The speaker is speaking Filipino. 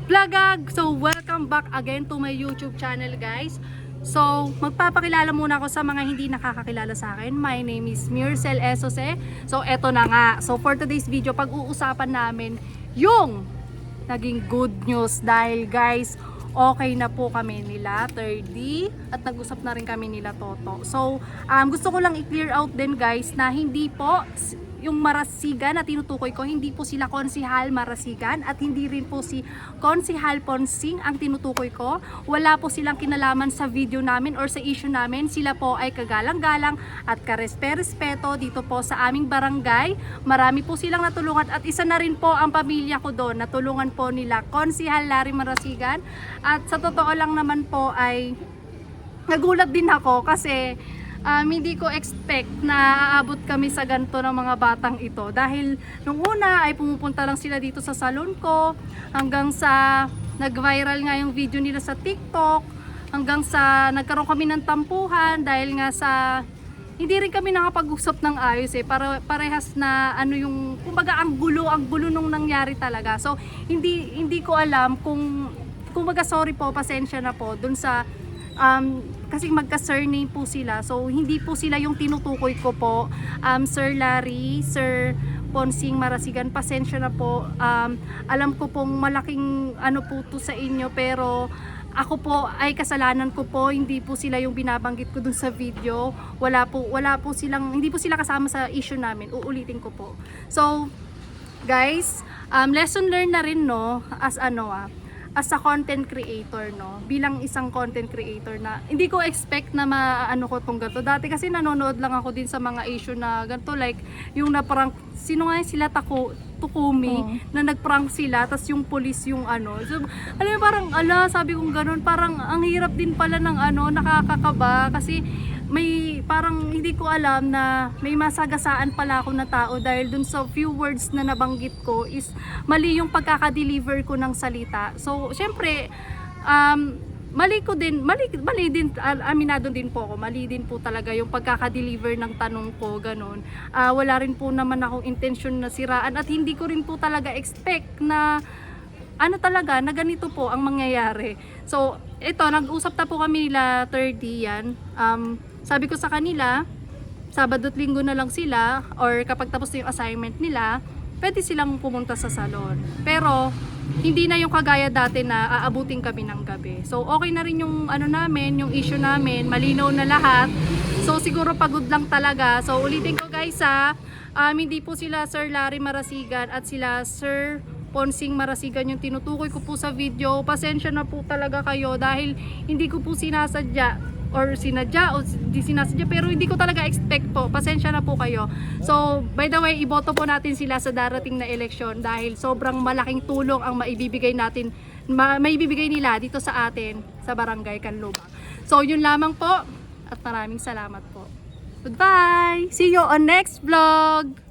vlogag! So, welcome back again to my YouTube channel, guys. So, magpapakilala muna ako sa mga hindi nakakakilala sa akin. My name is Myrcel Esose. So, eto na nga. So, for today's video, pag-uusapan namin yung naging good news dahil, guys, okay na po kami nila 3D at nag-usap na rin kami nila Toto. So, gusto ko lang i-clear out din, guys, na hindi po yung Marasigan na tinutukoy ko, hindi po sila Konsihal Marasigan at hindi rin po si Konsihal Ponsing ang tinutukoy ko. Wala po silang kinalaman sa video namin or sa issue namin. Sila po ay kagalang-galang at karespe-respeto dito po sa aming barangay. Marami po silang natulungan at isa na rin po ang pamilya ko doon. Natulungan po nila Konsihal Larry Marasigan at sa totoo lang naman po ay nagulat din ako kasi hindi ko expect na aabot kami sa ganito ng mga batang ito dahil nung una ay pumupunta lang sila dito sa salon ko hanggang sa nag-viral nga yung video nila sa TikTok hanggang sa nagkaroon kami ng tampuhan dahil nga sa hindi rin kami nakapag-usap ng ayos parehas na ano yung kumbaga ang gulo nung nangyari talaga. So hindi ko alam kung kumbaga sorry po, pasensya na po dun sa kasi magka-surname po sila. So, hindi po sila yung tinutukoy ko po. Sir Larry, Sir Ponsing Marasigan, pasensya na po. Alam ko pong malaking ano po to sa inyo, pero ako po ay kasalanan ko po. Hindi po sila yung binabanggit ko dun sa video. Wala po silang, hindi po sila kasama sa issue namin. Uulitin ko po. So, guys, lesson learned na rin, no, as a content creator, no, bilang isang content creator na hindi ko expect na maano ko tong ganito. Dati kasi nanonood lang ako din sa mga issue na ganito, like yung na-prank, sino nga sila Tukumi, na nag-prank sila, tas yung police yung ano. So, alam mo, parang, sabi kong ganun, parang ang hirap din pala ng nakakakaba, kasi may parang hindi ko alam na may masagasaan pala ako na tao dahil dun sa few words na nabanggit ko is mali yung pagkaka-deliver ko ng salita. So, syempre, mali din, aminado din po ako, mali din po talaga yung pagkaka-deliver ng tanong ko, ganun. Wala rin po naman akong intention na siraan at hindi ko rin po talaga expect na talaga, na ganito po ang mangyayari. So, ito, nag-usap na po kami nila 3D yan. Sabi ko sa kanila, Sabado at Linggo na lang sila or kapag tapos na yung assignment nila, pwede silang pumunta sa salon. Pero, hindi na yung kagaya dati na aabutin kami ng gabi. So, okay na rin yung namin, yung issue namin, malinaw na lahat. So, siguro pagod lang talaga. So, ulitin ko, guys, hindi po sila Sir Larry Marasigan at sila Sir Ponsing Marasigan yung tinutukoy ko po sa video. Pasensya na po talaga kayo dahil hindi ko po sinasadya or sinadya o di sinasadya, pero hindi ko talaga expect po. Pasensya na po kayo. So, by the way, iboto po natin sila sa darating na eleksyon dahil sobrang malaking tulong ang maibibigay nila dito sa atin sa Barangay Canlubang. So, yun lamang po at maraming salamat po. Goodbye! See you on next vlog!